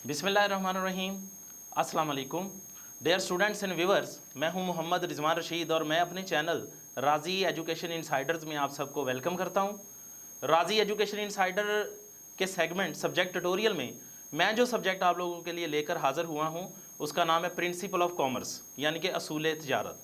बिस्मिल्लाहिर्रहमानिर्रहीम। अस्सलाम वालेकुम डियर स्टूडेंट्स एंड व्यूवर्स, मैं हूं मोहम्मद रिजवान रशीद और मैं अपने चैनल राजी एजुकेशन इनसाइडर्स में आप सबको वेलकम करता हूं। राजी एजुकेशन इनसाइडर के सेगमेंट सब्जेक्ट ट्यूटोरियल में मैं जो सब्जेक्ट आप लोगों के लिए लेकर हाज़िर हुआ हूं उसका नाम है प्रिंसिपल ऑफ कॉमर्स, यानी कि असूल तिजारत।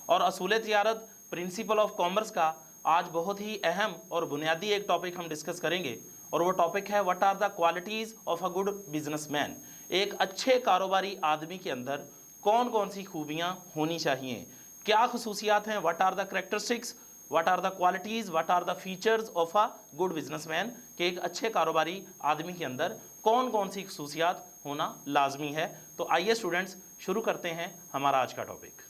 और असूल तिजारत प्रिंसिपल ऑफ कॉमर्स का आज बहुत ही अहम और बुनियादी एक टॉपिक हम डिस्कस करेंगे, और वो टॉपिक है what are the qualities of a good businessman. एक अच्छे कारोबारी आदमी के अंदर कौन कौन सी खूबियाँ होनी चाहिए, क्या खसूसियात हैं, what are the characteristics, what are the qualities, what are the features of a good businessman, कि एक अच्छे कारोबारी आदमी के अंदर कौन कौन सी खसूसियात होना लाजमी है। तो आइए स्टूडेंट्स शुरू करते हैं हमारा आज का टॉपिक।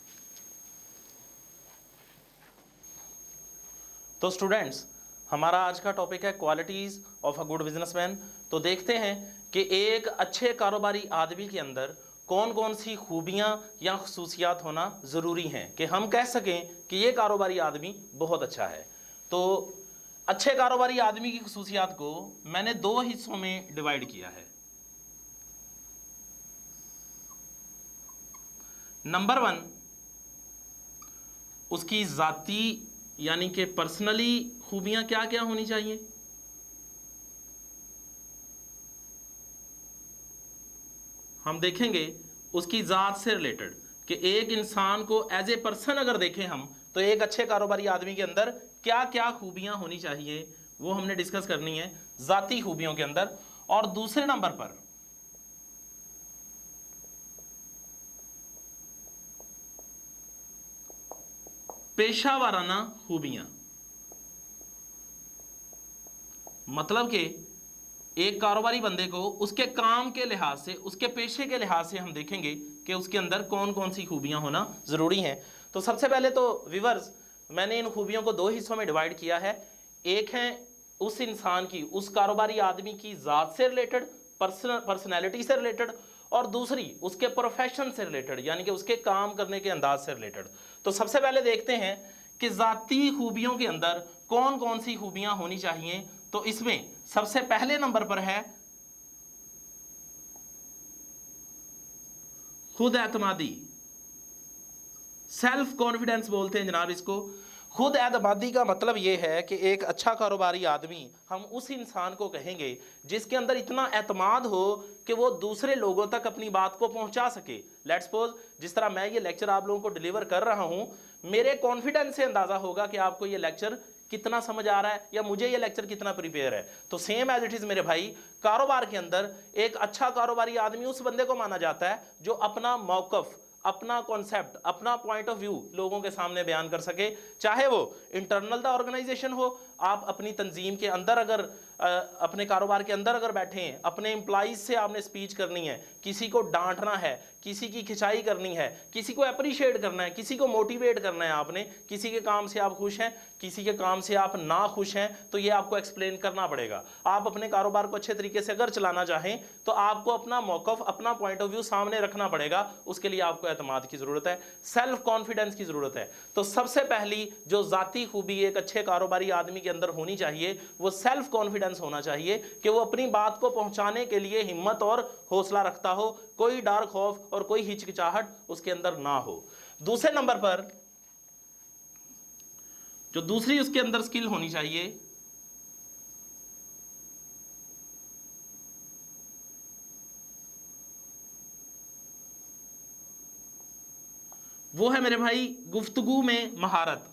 तो स्टूडेंट्स हमारा आज का टॉपिक है qualities of a good businessman. तो देखते हैं कि एक अच्छे कारोबारी आदमी के अंदर कौन कौन सी खूबियां या खसूसियात होना ज़रूरी हैं कि हम कह सकें कि ये कारोबारी आदमी बहुत अच्छा है। तो अच्छे कारोबारी आदमी की खसूसियात को मैंने दो हिस्सों में डिवाइड किया है। नंबर 1, उसकी ज़ाती यानी कि पर्सनली खूबियां क्या क्या होनी चाहिए। हम देखेंगे उसकी ज़ात से रिलेटेड कि एक इंसान को एज ए पर्सन अगर देखें हम, तो एक अच्छे कारोबारी आदमी के अंदर क्या क्या खूबियां होनी चाहिए वो हमने डिस्कस करनी है ज़ाती खूबियों के अंदर। और दूसरे नंबर पर पेशा वाराना खूबियां, मतलब कि एक कारोबारी बंदे को उसके काम के लिहाज से, उसके पेशे के लिहाज से हम देखेंगे कि उसके अंदर कौन कौन सी खूबियां होना ज़रूरी हैं। तो सबसे पहले तो व्यूअर्स मैंने इन खूबियों को दो हिस्सों में डिवाइड किया है। एक है उस इंसान की, उस कारोबारी आदमी की ज़ात से रिलेटेड, पर्सनैलिटी से रिलेटेड, और दूसरी उसके प्रोफेशन से रिलेटेड, यानी कि उसके काम करने के अंदाज से रिलेटेड। तो सबसे पहले देखते हैं कि ज़ाती खूबियों के अंदर कौन कौन सी खूबियां होनी चाहिए। तो इसमें सबसे पहले नंबर पर है खुद एतमादी, सेल्फ कॉन्फिडेंस बोलते हैं जनाब इसको। खुद एतमादी का मतलब यह है कि एक अच्छा कारोबारी आदमी हम उस इंसान को कहेंगे जिसके अंदर इतना एतमाद हो कि वो दूसरे लोगों तक अपनी बात को पहुंचा सके। लेट्स सपोज जिस तरह मैं ये लेक्चर आप लोगों को डिलीवर कर रहा हूं, मेरे कॉन्फिडेंस से अंदाजा होगा कि आपको ये लेक्चर कितना समझ आ रहा है या मुझे ये लेक्चर कितना प्रिपेयर है। तो सेम एज इट इज मेरे भाई, कारोबार के अंदर एक अच्छा कारोबारी आदमी उस बंदे को माना जाता है जो अपना मौकफ, अपना कॉन्सेप्ट, अपना पॉइंट ऑफ व्यू लोगों के सामने बयान कर सके। चाहे वो इंटरनल द ऑर्गेनाइजेशन हो, आप अपनी तंजीम के अंदर अगर अपने कारोबार के अंदर अगर बैठे हैं, अपने एम्प्लॉइज से आपने स्पीच करनी है, किसी को डांटना है, किसी की खिंचाई करनी है, किसी को अप्रिशिएट करना है, किसी को मोटिवेट करना है, आपने किसी के काम से आप खुश हैं, किसी के काम से आप ना खुश हैं, तो ये आपको एक्सप्लेन करना पड़ेगा। आप अपने कारोबार को अच्छे तरीके से अगर चलाना चाहें तो आपको अपना मौकफ, अपना पॉइंट ऑफ व्यू सामने रखना पड़ेगा। उसके लिए आपको एतमाद की ज़रूरत है, सेल्फ कॉन्फिडेंस की ज़रूरत है। तो सबसे पहली जो ज़ाती खूबी एक अच्छे कारोबारी आदमी के अंदर होनी चाहिए वो सेल्फ कॉन्फिडेंस होना चाहिए, कि वो अपनी बात को पहुंचाने के लिए हिम्मत और हौसला रखता हो, कोई डर, खौफ और कोई हिचकिचाहट उसके अंदर ना हो। दूसरे नंबर पर जो दूसरी उसके अंदर स्किल होनी चाहिए वो है मेरे भाई गुफ्तगू में महारत,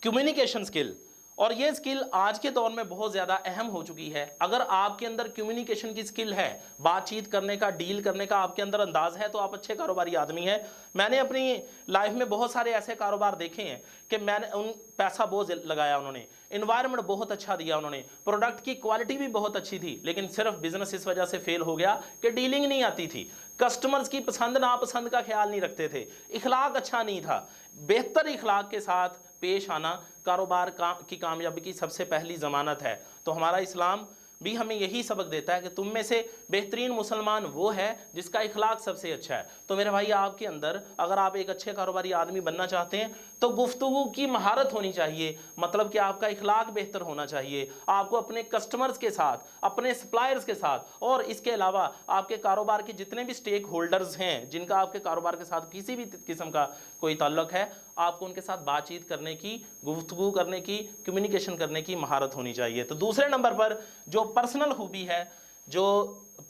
कम्युनिकेशन स्किल। और ये स्किल आज के दौर में बहुत ज़्यादा अहम हो चुकी है। अगर आपके अंदर कम्युनिकेशन की स्किल है, बातचीत करने का, डील करने का आपके अंदर अंदाज है, तो आप अच्छे कारोबारी आदमी हैं। मैंने अपनी लाइफ में बहुत सारे ऐसे कारोबार देखे हैं कि मैंने उन पैसा बहुत लगाया, उन्होंने इन्वायरमेंट बहुत अच्छा दिया, उन्होंने प्रोडक्ट की क्वालिटी भी बहुत अच्छी थी, लेकिन सिर्फ बिजनेस इस वजह से फेल हो गया कि डीलिंग नहीं आती थी, कस्टमर्स की पसंद नापसंद का ख्याल नहीं रखते थे, इखलाक अच्छा नहीं था। बेहतर इखलाक के साथ पेश आना कारोबार की कामयाबी की सबसे पहली ज़मानत है। तो हमारा इस्लाम भी हमें यही सबक देता है कि तुम में से बेहतरीन मुसलमान वो है जिसका इखलाक सबसे अच्छा है। तो मेरे भाई आपके अंदर अगर आप एक अच्छे कारोबारी आदमी बनना चाहते हैं तो गुफ्तगू की महारत होनी चाहिए, मतलब कि आपका इखलाक बेहतर होना चाहिए, आपको अपने कस्टमर्स के साथ, अपने सप्लायर्स के साथ, और इसके अलावा आपके कारोबार के जितने भी स्टेक होल्डर्स हैं जिनका आपके कारोबार के साथ किसी भी किस्म का कोई ताल्लुक है, आपको उनके साथ बातचीत करने की, गुफ्तगू करने की, कम्युनिकेशन करने की महारत होनी चाहिए। तो दूसरे नंबर पर जो पर्सनल खूबी है, जो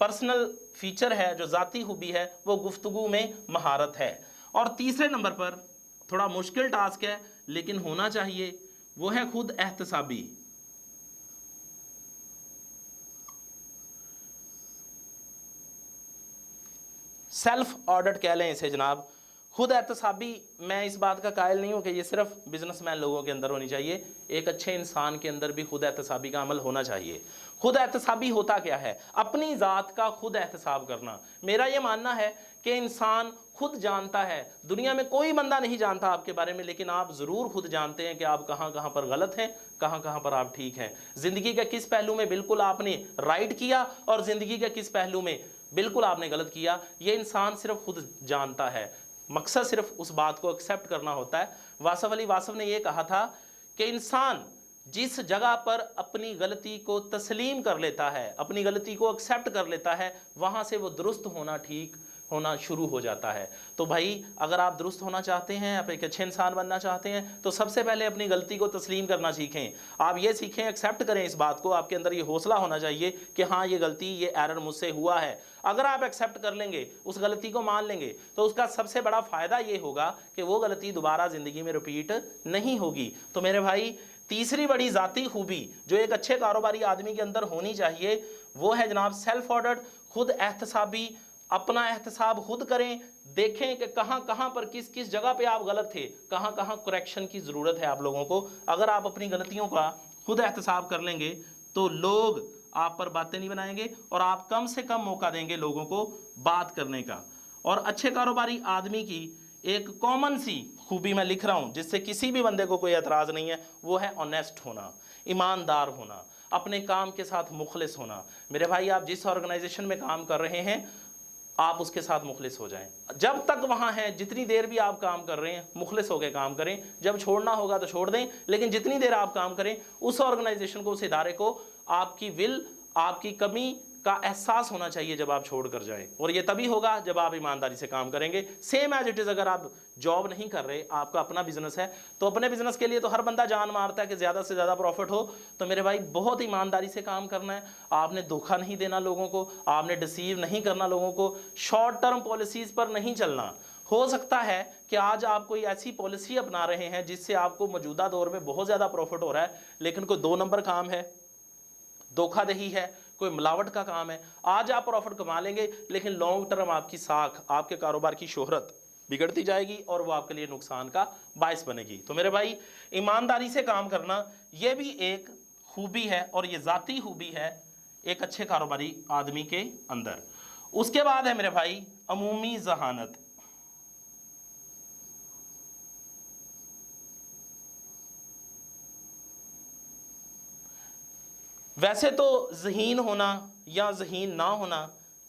पर्सनल फीचर है, जो ज़ाती खूबी है, वो गुफ्तगू में महारत है। और तीसरे नंबर पर थोड़ा मुश्किल टास्क है लेकिन होना चाहिए, वो है खुद एहतसाबी। सेल्फ ऑडिट कह लें इसे जनाब। खुद एहतसाबी, मैं इस बात का कायल नहीं हूँ कि ये सिर्फ बिजनेसमैन लोगों के अंदर होनी चाहिए, एक अच्छे इंसान के अंदर भी खुद एहतसाबी का अमल होना चाहिए। खुद एहतसाबी होता क्या है? अपनी ज़ात का खुद एहतसाब करना। मेरा ये मानना है कि इंसान खुद जानता है, दुनिया में कोई बंदा नहीं जानता आपके बारे में, लेकिन आप ज़रूर खुद जानते हैं कि आप कहाँ कहाँ पर गलत हैं, कहाँ कहाँ पर आप ठीक हैं। ज़िंदगी के किस पहलू में बिल्कुल आपने राइट किया और ज़िंदगी के किस पहलू में बिल्कुल आपने गलत किया, ये इंसान सिर्फ खुद जानता है। मकसद सिर्फ उस बात को एक्सेप्ट करना होता है। वासफ अली वासफ ने यह कहा था कि इंसान जिस जगह पर अपनी गलती को तस्लीम कर लेता है, अपनी गलती को एक्सेप्ट कर लेता है, वहाँ से वो दुरुस्त होना, ठीक होना शुरू हो जाता है। तो भाई अगर आप दुरुस्त होना चाहते हैं, आप एक अच्छे इंसान बनना चाहते हैं, तो सबसे पहले अपनी गलती को तस्लीम करना सीखें। आप ये सीखें, एक्सेप्ट करें इस बात को, आपके अंदर ये हौसला होना चाहिए कि हाँ ये गलती, ये एरर मुझसे हुआ है। अगर आप एक्सेप्ट कर लेंगे, उस गलती को मान लेंगे, तो उसका सबसे बड़ा फ़ायदा ये होगा कि वो गलती दोबारा ज़िंदगी में रिपीट नहीं होगी। तो मेरे भाई तीसरी बड़ी ज़ाती खूबी जो एक अच्छे कारोबारी आदमी के अंदर होनी चाहिए, वो है जनाब सेल्फ ऑडिट, खुद एहतसाबी। अपना एहतसाब खुद करें, देखें कि कहाँ कहाँ पर किस किस जगह पे आप गलत थे, कहाँ कहाँ करेक्शन की ज़रूरत है आप लोगों को। अगर आप अपनी गलतियों का खुद एहतसाब कर लेंगे तो लोग आप पर बातें नहीं बनाएंगे और आप कम से कम मौका देंगे लोगों को बात करने का। और अच्छे कारोबारी आदमी की एक कॉमन सी खूबी मैं लिख रहा हूँ जिससे किसी भी बंदे को कोई एतराज़ नहीं है, वो है ऑनेस्ट होना, ईमानदार होना, अपने काम के साथ मुखलिस होना। मेरे भाई आप जिस ऑर्गेनाइजेशन में काम कर रहे हैं, आप उसके साथ मुखलिस हो जाएं। जब तक वहाँ हैं, जितनी देर भी आप काम कर रहे हैं, मुखलिस होकर काम करें। जब छोड़ना होगा तो छोड़ दें, लेकिन जितनी देर आप काम करें, उस ऑर्गेनाइजेशन को, उस इदारे को आपकी विल, आपकी कमी का एहसास होना चाहिए जब आप छोड़ कर जाएं। और ये तभी होगा जब आप ईमानदारी से काम करेंगे। सेम एज इट इज़, अगर आप जॉब नहीं कर रहे, आपका अपना बिजनेस है, तो अपने बिजनेस के लिए तो हर बंदा जान मारता है कि ज़्यादा से ज़्यादा प्रॉफिट हो। तो मेरे भाई बहुत ईमानदारी से काम करना है, आपने धोखा नहीं देना लोगों को, आपने डिसीव नहीं करना लोगों को, शॉर्ट टर्म पॉलिसीज़ पर नहीं चलना। हो सकता है कि आज आप कोई ऐसी पॉलिसी अपना रहे हैं जिससे आपको मौजूदा दौर में बहुत ज़्यादा प्रॉफिट हो रहा है, लेकिन कोई 2 नंबर काम है, धोखाधड़ी है, कोई मिलावट का काम है। आज आप प्रॉफिट कमा लेंगे, लेकिन लॉन्ग टर्म आपकी साख, आपके कारोबार की शोहरत बिगड़ती जाएगी और वो आपके लिए नुकसान का बायस बनेगी। तो मेरे भाई ईमानदारी से काम करना ये भी एक खूबी है, और ये ज़ाती खूबी है एक अच्छे कारोबारी आदमी के अंदर। उसके बाद है मेरे भाई अमूमी जहानत। वैसे तो ज़हीन होना या ज़हीन ना होना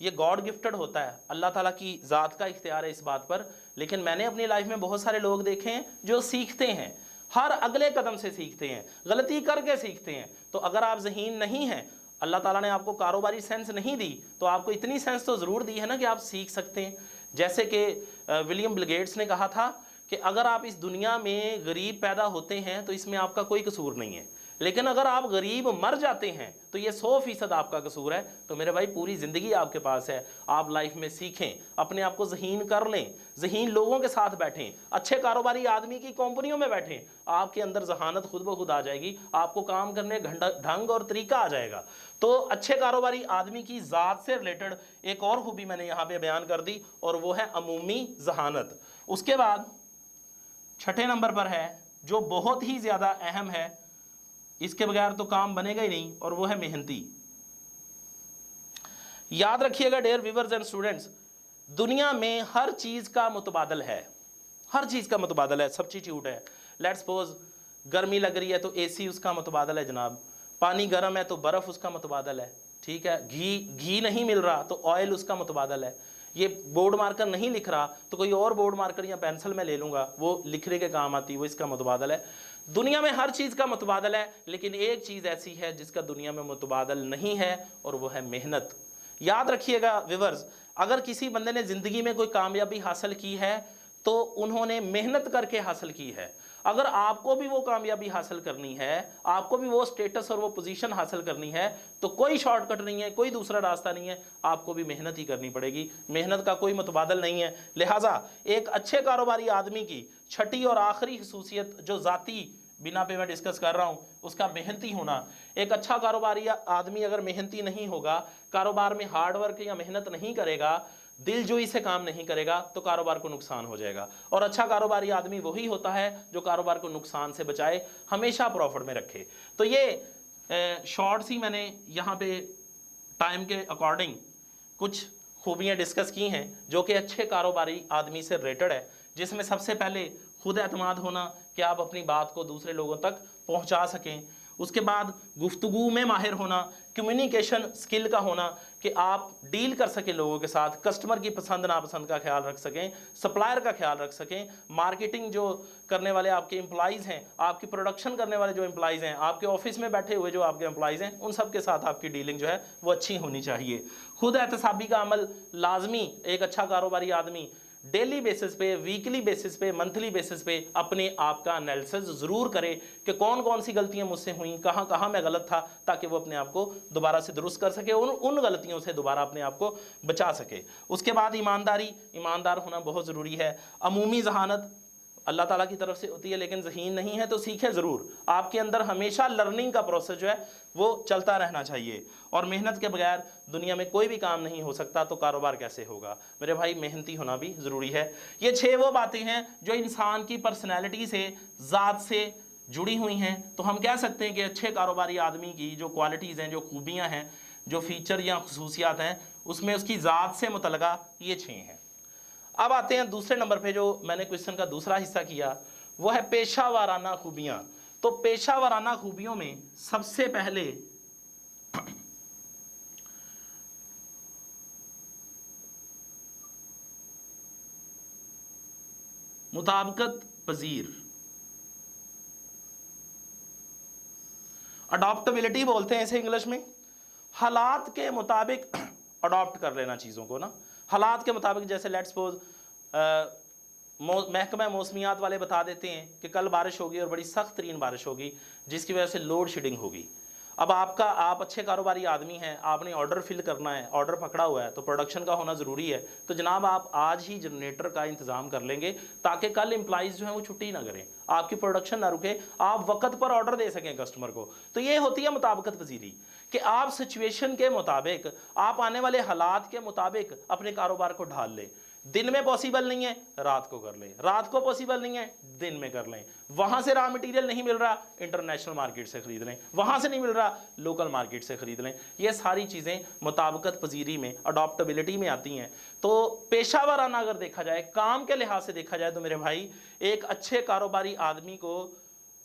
ये गॉड गिफ्टेड होता है, अल्लाह ताला की ज़ात का इख्तियार है इस बात पर। लेकिन मैंने अपनी लाइफ में बहुत सारे लोग देखे हैं जो सीखते हैं, हर अगले कदम से सीखते हैं, गलती करके सीखते हैं। तो अगर आप ज़हीन नहीं हैं, अल्लाह ताला ने आपको कारोबारी सेंस नहीं दी, तो आपको इतनी सेंस तो ज़रूर दी है ना कि आप सीख सकते हैं। जैसे कि विलियम बिल गेट्स ने कहा था कि अगर आप इस दुनिया में गरीब पैदा होते हैं तो इसमें आपका कोई कसूर नहीं है, लेकिन अगर आप गरीब मर जाते हैं तो ये 100% आपका कसूर है। तो मेरे भाई पूरी ज़िंदगी आपके पास है, आप लाइफ में सीखें, अपने आप को ज़हीन कर लें, ज़हीन लोगों के साथ बैठें, अच्छे कारोबारी आदमी की कंपनियों में बैठें, आपके अंदर जहानत खुद ब खुद आ जाएगी, आपको काम करने का ढंग और तरीका आ जाएगा। तो अच्छे कारोबारी आदमी की ज़ात से रिलेटेड एक और खूबी मैंने यहाँ पर बयान कर दी, और वो है अमूमी जहानत। उसके बाद छठे नंबर पर है जो बहुत ही ज़्यादा अहम है, इसके बगैर तो काम बनेगा ही नहीं, और वो है मेहनती। याद रखिएगा डियर व्यूअर्स एंड स्टूडेंट्स, दुनिया में हर चीज़ का मुतबादल है, हर चीज़ का मुतबादल है, सब्स्टिट्यूट है। लेट्स सपोज गर्मी लग रही है तो एसी उसका मुतबादल है जनाब, पानी गर्म है तो बर्फ़ उसका मुतबादल है, ठीक है, घी नहीं मिल रहा तो ऑयल उसका मुतबादल है। ये बोर्ड मार्कर नहीं लिख रहा तो कोई और बोर्ड मार्कर या पेंसिल में ले लूँगा, वो लिखने के काम आती, वो इसका मुतबादल है। दुनिया में हर चीज़ का मुतबादल है, लेकिन एक चीज़ ऐसी है जिसका दुनिया में मुतबादल नहीं है, और वो है मेहनत। याद रखिएगा व्यूअर्स, अगर किसी बंदे ने ज़िंदगी में कोई कामयाबी हासिल की है तो उन्होंने मेहनत करके हासिल की है। अगर आपको भी वो कामयाबी हासिल करनी है, आपको भी वो स्टेटस और वो पोजीशन हासिल करनी है, तो कोई शॉर्टकट नहीं है, कोई दूसरा रास्ता नहीं है, आपको भी मेहनत ही करनी पड़ेगी। मेहनत का कोई मुतबादल नहीं है। लिहाजा एक अच्छे कारोबारी आदमी की छठी और आखिरी खसूसियत जो ज़ाती बिना पे मैं डिस्कस कर रहा हूँ, उसका मेहनती होना। एक अच्छा कारोबारी आदमी अगर मेहनती नहीं होगा, कारोबार में हार्डवर्क या मेहनत नहीं करेगा, दिलजोई से काम नहीं करेगा, तो कारोबार को नुकसान हो जाएगा। और अच्छा कारोबारी आदमी वही होता है जो कारोबार को नुकसान से बचाए, हमेशा प्रॉफिट में रखे। तो ये शॉर्ट्स ही मैंने यहाँ पे टाइम के अकॉर्डिंग कुछ खूबियाँ डिस्कस की हैं जो कि अच्छे कारोबारी आदमी से रिलेटेड है, जिसमें सबसे पहले खुद एतमाद होना कि आप अपनी बात को दूसरे लोगों तक पहुंचा सकें। उसके बाद गुफ्तगू में माहिर होना, कम्युनिकेशन स्किल का होना कि आप डील कर सकें लोगों के साथ, कस्टमर की पसंद नापसंद का ख्याल रख सकें, सप्लायर का ख्याल रख सकें, मार्केटिंग जो करने वाले आपके एम्प्लॉइज़ हैं, आपकी प्रोडक्शन करने वाले जो एम्प्लॉइज़ हैं, आपके ऑफिस में बैठे हुए जो आपके एम्प्लॉइज़ हैं, उन सब के साथ आपकी डीलिंग जो है वो अच्छी होनी चाहिए। खुद एहतसाबी का अमल लाजमी एक अच्छा कारोबारी आदमी डेली बेसिस पे, वीकली बेसिस पे, मंथली बेसिस पे अपने आप का एनालिसिस ज़रूर करे कि कौन कौन सी गलतियां मुझसे हुई, कहाँ कहाँ मैं गलत था, ताकि वो अपने आप को दोबारा से दुरुस्त कर सके, उन गलतियों से दोबारा अपने आप को बचा सके। उसके बाद ईमानदार होना बहुत ज़रूरी है। अमूमी जहानत अल्लाह ताला की तरफ से होती है, लेकिन ज़हीन नहीं है तो सीखे ज़रूर। आपके अंदर हमेशा लर्निंग का प्रोसेस जो है वो चलता रहना चाहिए, और मेहनत के बगैर दुनिया में कोई भी काम नहीं हो सकता, तो कारोबार कैसे होगा मेरे भाई? मेहनती होना भी ज़रूरी है। ये 6 वो बातें हैं जो इंसान की पर्सनैलिटी से, ज़ात से जुड़ी हुई हैं। तो हम कह सकते हैं कि अच्छे कारोबारी आदमी की जो क्वालिटीज़ हैं, जो खूबियाँ हैं, जो फीचर या खसूसियात हैं, उसमें उसकी ज़ात से मुतल्लिक़ा ये 6 हैं। अब आते हैं दूसरे नंबर पे, जो मैंने क्वेश्चन का दूसरा हिस्सा किया, वो है पेशा वाराना खूबियाँ। तो पेशा वाराना खूबियों में सबसे पहले मुताबिकत पजीर, अडॉप्टेबिलिटी बोलते हैं इसे इंग्लिश में। हालात के मुताबिक अडॉप्ट कर लेना चीज़ों को ना, हालात के मुताबिक। जैसे लेट्स सपोज महकमा मौसमियात वाले बता देते हैं कि कल बारिश होगी और बड़ी सख्त तरीन बारिश होगी, जिसकी वजह से लोड शेडिंग होगी। अब आप अच्छे कारोबारी आदमी हैं, आपने ऑर्डर फिल करना है, ऑर्डर पकड़ा हुआ है, तो प्रोडक्शन का होना ज़रूरी है। तो जनाब आप आज ही जनरेटर का इंतज़ाम कर लेंगे ताकि कल एम्प्लॉइज़ जो हैं वो छुट्टी ना करें, आपकी प्रोडक्शन ना रुके, आप वक्त पर ऑर्डर दे सकें कस्टमर को। तो ये होती है मुताबिकत पजीरी कि आप सिचुएशन के मुताबिक, आप आने वाले हालात के मुताबिक अपने कारोबार को ढाल लें। दिन में पॉसिबल नहीं है, रात को कर लें, रात को पॉसिबल नहीं है, दिन में कर लें। वहां से रॉ मटेरियल नहीं मिल रहा, इंटरनेशनल मार्केट से खरीद लें, वहां से नहीं मिल रहा, लोकल मार्केट से खरीद लें। ये सारी चीज़ें मुताबिकत पजीरी में, अडॉप्टेबिलिटी में आती हैं। तो पेशा वाराना अगर देखा जाए, काम के लिहाज से देखा जाए, तो मेरे भाई एक अच्छे कारोबारी आदमी को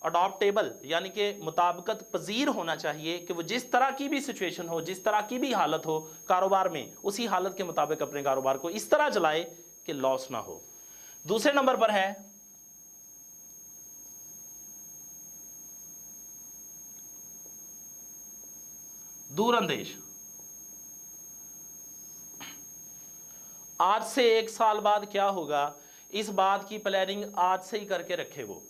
अडॉप्टेबल यानी कि मुताबिकत पजीर होना चाहिए कि वो जिस तरह की भी सिचुएशन हो, जिस तरह की भी हालत हो कारोबार में, उसी हालत के मुताबिक अपने कारोबार को इस तरह चलाए कि लॉस ना हो। दूसरे नंबर पर है दूरअंदेश। आज से 1 साल बाद क्या होगा, इस बात की प्लानिंग आज से ही करके रखे। वो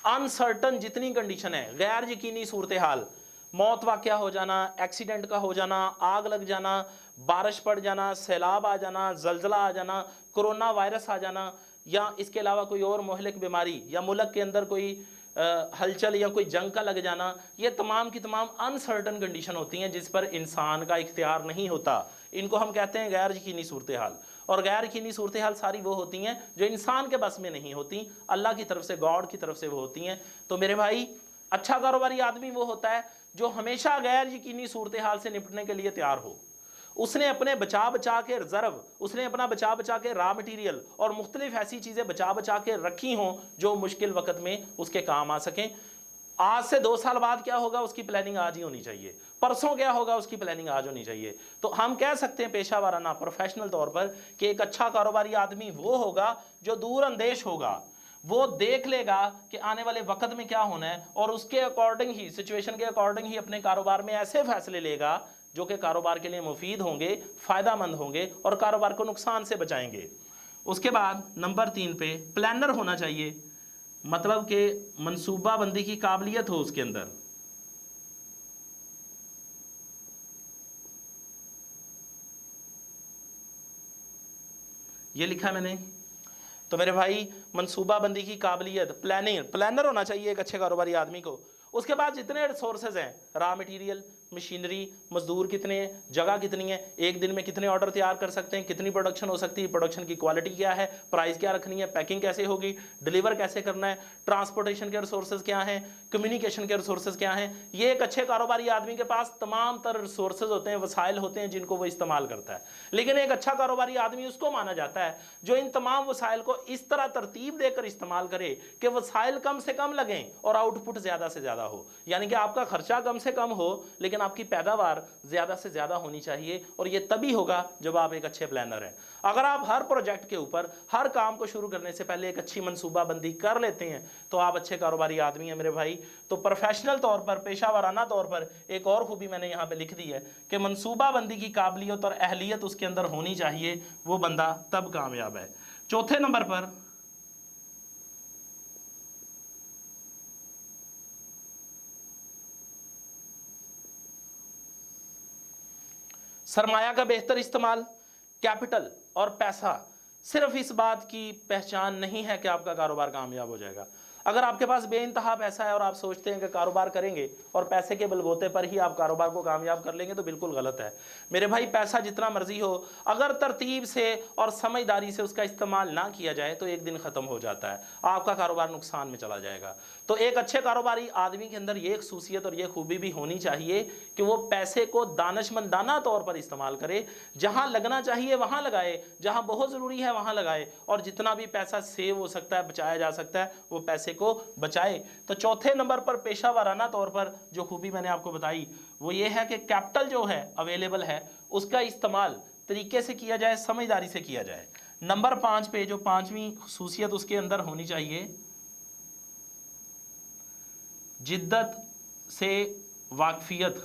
अनसर्टन जितनी कंडीशन है, गैर यकीनी सूरत हाल, मौत वाक़या हो जाना, एक्सीडेंट का हो जाना, आग लग जाना, बारिश पड़ जाना, सैलाब आ जाना, जलजला आ जाना, कोरोना वायरस आ जाना, या इसके अलावा कोई और मुहलिक बीमारी, या मुल्क के अंदर कोई हलचल या कोई जंग का लग जाना, ये तमाम की तमाम अनसर्टन कंडीशन होती हैं जिस पर इंसान का इख्तियार नहीं होता। इनको हम कहते हैं गैर यकीनी सूरत हाल। और गैर यकीनी सूरत हाल सारी वो होती हैं जो इंसान के बस में नहीं होती, अल्लाह की तरफ से, गॉड की तरफ से वो होती हैं। तो मेरे भाई अच्छा कारोबारी आदमी वो होता है जो हमेशा गैर यकीनी सूरत हाल से निपटने के लिए तैयार हो। उसने अपने बचा के रिजर्व, उसने अपना बचा के रॉ मटेरियल और मुख्तलिफ ऐसी चीज़ें बचा के रखी हों जो मुश्किल वक्त में उसके काम आ सकें। आज से 2 साल बाद क्या होगा उसकी प्लानिंग आज ही होनी चाहिए, परसों क्या होगा उसकी प्लानिंग आज होनी चाहिए। तो हम कह सकते हैं पेशा वाराना प्रोफेशनल तौर पर कि एक अच्छा कारोबारी आदमी वो होगा जो दूर अंदेश होगा, वो देख लेगा कि आने वाले वक्त में क्या होना है और उसके अकॉर्डिंग ही, सिचुएशन के अकॉर्डिंग ही अपने कारोबार में ऐसे फैसले लेगा जो कि कारोबार के लिए मुफीद होंगे, फायदेमंद होंगे और कारोबार को नुकसान से बचाएंगे। उसके बाद नंबर 3 पे प्लानर होना चाहिए, मतलब कि मनसूबाबंदी की काबिलियत हो उसके अंदर। ये लिखा है मैंने। तो मेरे भाई मनसूबाबंदी की काबिलियत, प्लानर होना चाहिए एक अच्छे कारोबारी आदमी को। उसके बाद जितने रिसोर्सेज हैं, रॉ मटेरियल, मशीनरी, मजदूर कितने हैं, जगह कितनी है, एक दिन में कितने ऑर्डर तैयार कर सकते हैं, कितनी प्रोडक्शन हो सकती है, प्रोडक्शन की क्वालिटी क्या है, प्राइस क्या रखनी है, पैकिंग कैसे होगी, डिलीवर कैसे करना है, ट्रांसपोर्टेशन के रिसोर्सेज क्या हैं, कम्युनिकेशन के रिसोर्सेज क्या हैं। ये एक अच्छे कारोबारी आदमी के पास तमाम तरह रिसोर्सेज होते हैं, वसाइल होते हैं जिनको वो इस्तेमाल करता है। लेकिन एक अच्छा कारोबारी आदमी उसको माना जाता है जो इन तमाम वसाइल को इस तरह तरतीब देकर इस्तेमाल करे कि वसाइल कम से कम लगें और आउटपुट ज्यादा से ज्यादा हो। यानी कि आपका खर्चा कम से कम हो लेकिन आपकी पैदावार ज्यादा से ज्यादा होनी चाहिए, और ये तभी होगा जब आप एक अच्छे प्लानर हैं। अगर आप हर प्रोजेक्ट के ऊपर, हर काम को शुरू करने से पहले एक अच्छी मनसूबाबंदी कर लेते हैं तो आप अच्छे कारोबारी आदमी हैं मेरे भाई। तो प्रोफेशनल तौर पर, पेशा वाराना तौर पर एक और खूबी मैंने यहाँ पे लिख दी है कि मनसूबाबंदी की काबिलियत और अहलियत उसके अंदर होनी चाहिए, वो बंदा तब कामयाब है। चौथे नंबर पर सरमाया का बेहतर इस्तेमाल। कैपिटल और पैसा सिर्फ इस बात की पहचान नहीं है कि आपका कारोबार कामयाब हो जाएगा। अगर आपके पास बेइंतहा पैसा है और आप सोचते हैं कि कारोबार करेंगे और पैसे के बलबूते पर ही आप कारोबार को कामयाब कर लेंगे तो बिल्कुल गलत है मेरे भाई। पैसा जितना मर्जी हो, अगर तरतीब से और समझदारी से उसका इस्तेमाल ना किया जाए तो एक दिन ख़त्म हो जाता है, आपका कारोबार नुकसान में चला जाएगा। तो एक अच्छे कारोबारी आदमी के अंदर ये खसूसियत और ये खूबी भी होनी चाहिए कि वो पैसे को दानिशमंदाना तौर पर इस्तेमाल करे, जहाँ लगना चाहिए वहाँ लगाए, जहाँ बहुत ज़रूरी है वहाँ लगाए, और जितना भी पैसा सेव हो सकता है, बचाया जा सकता है, वो पैसे को बचाए। तो चौथे नंबर पर पेशा वाराना तौर पर जो खूबी मैंने आपको बताई वो ये है कि कैपिटल जो है अवेलेबल है उसका इस्तेमाल तरीके से किया जाए, समझदारी से किया जाए। नंबर 5 पे जो 5वीं खसूसियत उसके अंदर होनी चाहिए, जिद्दत से वाकफियत।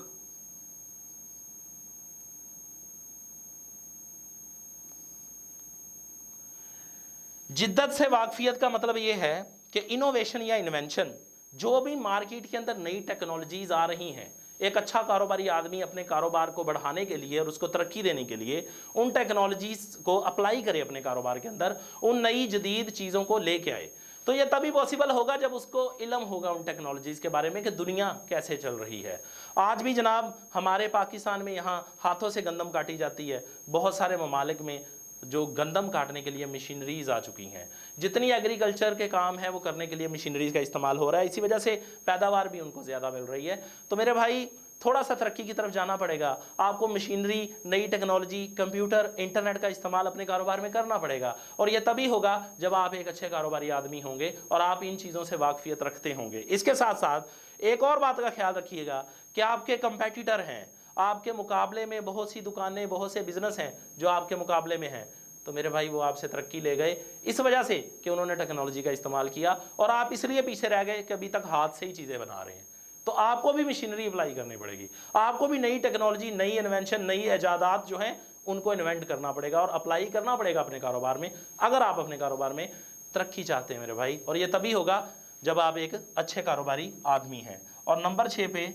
जिद्दत से वाकफियत का मतलब ये है कि इनोवेशन या इन्वेंशन, जो भी मार्केट के अंदर नई टेक्नोलॉजीज आ रही हैं, एक अच्छा कारोबारी आदमी अपने कारोबार को बढ़ाने के लिए और उसको तरक्की देने के लिए उन टेक्नोलॉजीज को अप्लाई करे अपने कारोबार के अंदर, उन नई जदीद चीज़ों को लेके आए। तो ये तभी पॉसिबल होगा जब उसको इल्म होगा उन टेक्नोलॉजीज़ के बारे में कि दुनिया कैसे चल रही है। आज भी जनाब हमारे पाकिस्तान में यहाँ हाथों से गंदम काटी जाती है, बहुत सारे ममालिक में जो गंदम काटने के लिए मशीनरीज आ चुकी हैं। जितनी एग्रीकल्चर के काम है वो करने के लिए मशीनरीज का इस्तेमाल हो रहा है, इसी वजह से पैदावार भी उनको ज़्यादा मिल रही है। तो मेरे भाई थोड़ा सा तरक्की की तरफ जाना पड़ेगा, आपको मशीनरी, नई टेक्नोलॉजी, कंप्यूटर, इंटरनेट का इस्तेमाल अपने कारोबार में करना पड़ेगा, और यह तभी होगा जब आप एक अच्छे कारोबारी आदमी होंगे और आप इन चीज़ों से वाकफियत रखते होंगे। इसके साथ साथ एक और बात का ख्याल रखिएगा कि आपके कंपेटिटर हैं, आपके मुकाबले में बहुत सी दुकानें, बहुत से बिजनेस हैं जो आपके मुकाबले में हैं, तो मेरे भाई वो आपसे तरक्की ले गए इस वजह से कि उन्होंने टेक्नोलॉजी का इस्तेमाल किया, और आप इसलिए पीछे रह गए कि अभी तक हाथ से ही चीज़ें बना रहे हैं। तो आपको भी मशीनरी अप्लाई करनी पड़ेगी, आपको भी नई टेक्नोलॉजी, नई इन्वेंशन, नई ईजादात जो हैं उनको इन्वेंट करना पड़ेगा और अप्लाई करना पड़ेगा अपने कारोबार में, अगर आप अपने कारोबार में तरक्की चाहते हैं मेरे भाई। और ये तभी होगा जब आप एक अच्छे कारोबारी आदमी हैं। और नंबर 6 पे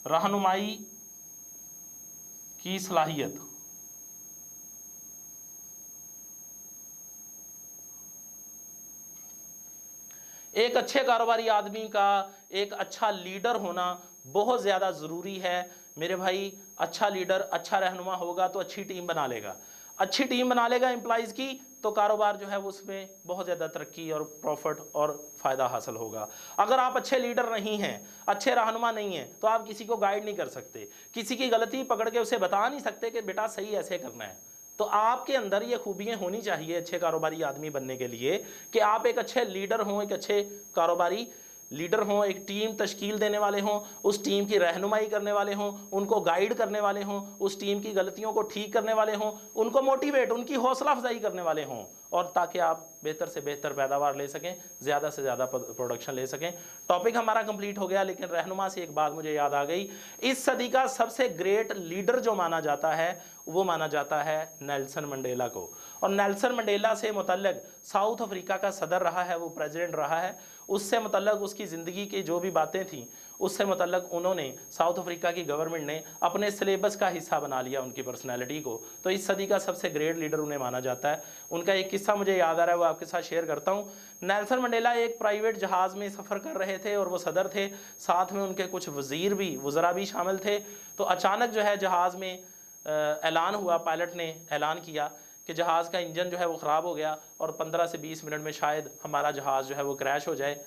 रहनुमाई की सलाहियत। एक अच्छे कारोबारी आदमी का एक अच्छा लीडर होना बहुत ज़्यादा ज़रूरी है मेरे भाई। अच्छा लीडर, अच्छा रहनुमा होगा तो अच्छी टीम बना लेगा, अच्छी टीम बना लेगा एम्प्लॉइज़ की, तो कारोबार जो है उसमें बहुत ज़्यादा तरक्की और प्रॉफिट और फ़ायदा हासिल होगा। अगर आप अच्छे लीडर नहीं हैं, अच्छे रहनुमा नहीं हैं, तो आप किसी को गाइड नहीं कर सकते, किसी की गलती पकड़ के उसे बता नहीं सकते कि बेटा सही ऐसे करना है। तो आपके अंदर ये खूबियाँ होनी चाहिए अच्छे कारोबारी आदमी बनने के लिए कि आप एक अच्छे लीडर हों, एक अच्छे कारोबारी लीडर हों, एक टीम तश्कील देने वाले हों, उस टीम की रहनुमाई करने वाले हों, उनको गाइड करने वाले हों, उस टीम की गलतियों को ठीक करने वाले हों, उनको मोटिवेट, उनकी हौसला अफजाई करने वाले हों, और ताकि आप बेहतर से बेहतर पैदावार ले सकें, ज़्यादा से ज़्यादा प्रोडक्शन ले सकें। टॉपिक हमारा कंप्लीट हो गया, लेकिन रहनुमा से एक बात मुझे याद आ गई। इस सदी का सबसे ग्रेट लीडर जो माना जाता है वो माना जाता है नेल्सन मंडेला को। और नेल्सन मंडेला से मुतल्लिक साउथ अफ्रीका का सदर रहा है, वो प्रेसिडेंट रहा है, उससे मुतल्लिक उसकी ज़िंदगी की जो भी बातें थीं उससे मुतल्लिक उन्होंने साउथ अफ्रीका की गवर्नमेंट ने अपने सिलेबस का हिस्सा बना लिया उनकी पर्सनैलिटी को। तो इस सदी का सबसे ग्रेट लीडर उन्हें माना जाता है। उनका एक किस्सा मुझे याद आ रहा है, वो आपके साथ शेयर करता हूँ। नेल्सन मंडेला एक प्राइवेट जहाज़ में सफ़र कर रहे थे और वो सदर थे, साथ में उनके कुछ वज़रा भी शामिल थे। तो अचानक जो है जहाज़ में ऐलान हुआ, पायलट ने ऐलान किया कि जहाज़ का इंजन जो है वो ख़राब हो गया और 15 से 20 मिनट में शायद हमारा जहाज़ जो है वो क्रैश हो जाए,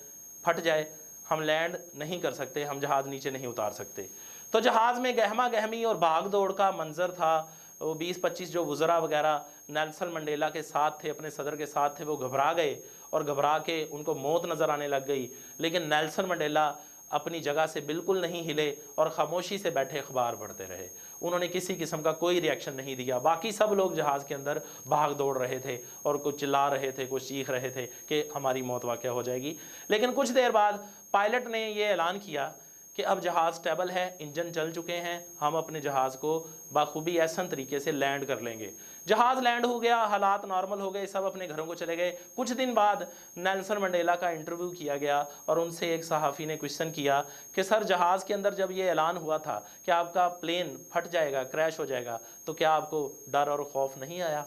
फट जाए, हम लैंड नहीं कर सकते, हम जहाज़ नीचे नहीं उतार सकते। तो जहाज़ में गहमा गहमी और भाग दौड़ का मंजर था। वो 20-25 जो वज़रा वगैरह नेल्सन मंडेला के साथ थे, अपने सदर के साथ थे, वो घबरा गए और घबरा के उनको मौत नज़र आने लग गई। लेकिन नेल्सन मंडेला अपनी जगह से बिल्कुल नहीं हिले और खामोशी से बैठे अखबार पढ़ते रहे। उन्होंने किसी किस्म का कोई रिएक्शन नहीं दिया। बाकी सब लोग जहाज़ के अंदर भाग दौड़ रहे थे और कुछ चिल्ला रहे थे, कुछ चीख रहे थे कि हमारी मौत वाक़या हो जाएगी। लेकिन कुछ देर बाद पायलट ने ये ऐलान किया कि अब जहाज़ स्टेबल है, इंजन चल चुके हैं, हम अपने जहाज़ को बाखूबी ऐसा तरीके से लैंड कर लेंगे। जहाज़ लैंड हो गया, हालात नॉर्मल हो गए, सब अपने घरों को चले गए। कुछ दिन बाद नेल्सन मंडेला का इंटरव्यू किया गया और उनसे एक सहाफ़ी ने क्वेश्चन किया कि सर, जहाज़ के अंदर जब ये ऐलान हुआ था कि आपका प्लेन फट जाएगा, क्रैश हो जाएगा, तो क्या आपको डर और खौफ नहीं आया?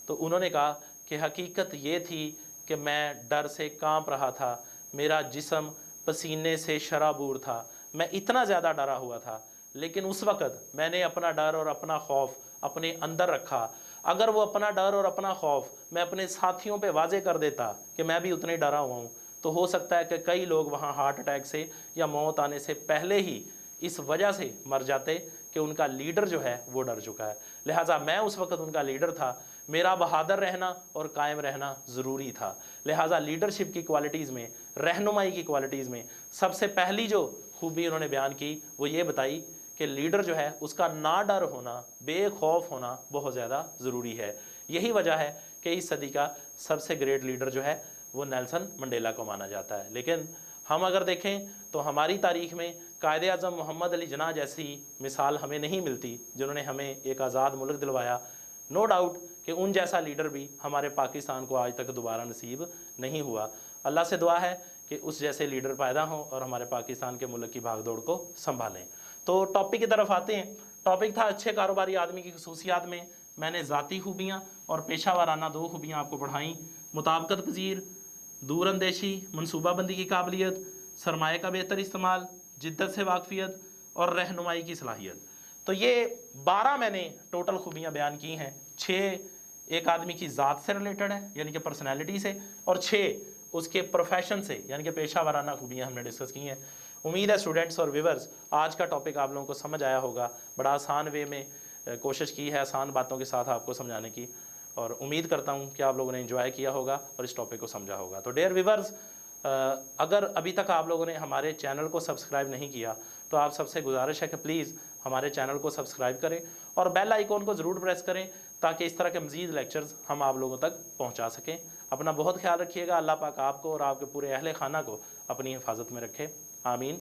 तो उन्होंने कहा कि हकीकत ये थी कि मैं डर से काँप रहा था, मेरा जिस्म पसीने से शराबूर था, मैं इतना ज़्यादा डरा हुआ था, लेकिन उस वक़्त मैंने अपना डर और अपना खौफ अपने अंदर रखा। अगर वो अपना डर और अपना खौफ मैं अपने साथियों पे वाज़े कर देता कि मैं भी उतने डरा हुआ हूँ, तो हो सकता है कि कई लोग वहाँ हार्ट अटैक से या मौत आने से पहले ही इस वजह से मर जाते कि उनका लीडर जो है वो डर चुका है। लिहाजा मैं उस वक़्त उनका लीडर था, मेरा बहादुर रहना और कायम रहना ज़रूरी था। लिहाजा लीडरशिप की क्वालिटीज़ में, रहनुमाई की क्वालिटीज़ में सबसे पहली जो खूबी उन्होंने बयान की वो ये बताई कि लीडर जो है उसका ना डर होना, बेखौफ होना बहुत ज़्यादा ज़रूरी है। यही वजह है कि इस सदी का सबसे ग्रेट लीडर जो है वो नेल्सन मंडेला को माना जाता है। लेकिन हम अगर देखें तो हमारी तारीख़ में कायदे आज़म मोहम्मद अली जिन्ना जैसी मिसाल हमें नहीं मिलती जिन्होंने हमें एक आज़ाद मुल्क दिलवाया। नो डाउट कि उन जैसा लीडर भी हमारे पाकिस्तान को आज तक दोबारा नसीब नहीं हुआ। अल्लाह से दुआ है कि उस जैसे लीडर पैदा हों और हमारे पाकिस्तान के मुल्क की भागदौड़ को संभालें। तो टॉपिक की तरफ आते हैं। टॉपिक था अच्छे कारोबारी आदमी की खसूसियात में मैंने ज़ाती खूबियाँ और पेशा वाराना 2 खूबियाँ आपको पढ़ाई। मुताबकत पजीर, दूरअंदेशी, मनसूबाबंदी की काबिलियत, सरमाए का बेहतर इस्तेमाल, जिद्दत से वाकफियत और रहनुमाई की सलाहियत। तो ये 12 मैंने टोटल खूबियाँ बयान की हैं। 6 एक आदमी की ज़ात से रिलेटेड है यानी कि पर्सनैलिटी से, और 6 उसके प्रोफेशन से यानी कि पेशा वाराना खूबियाँ हमने डिस्कस की हैं। उम्मीद है स्टूडेंट्स और व्यूवर्स आज का टॉपिक आप लोगों को समझ आया होगा। बड़ा आसान वे में कोशिश की है आसान बातों के साथ आपको समझाने की, और उम्मीद करता हूँ कि आप लोगों ने एंजॉय किया होगा और इस टॉपिक को समझा होगा। तो डियर व्यूवर्स, अगर अभी तक आप लोगों ने हमारे चैनल को सब्सक्राइब नहीं किया तो आप सबसे गुजारिश है कि प्लीज़ हमारे चैनल को सब्सक्राइब करें और बेल आइकॉन को ज़रूर प्रेस करें ताकि इस तरह के मज़ीद लेक्चर्स हम आप लोगों तक पहुंचा सकें। अपना बहुत ख्याल रखिएगा। अल्लाह पाक आपको और आपके पूरे अहले खाना को अपनी हिफाजत में रखे। आमीन।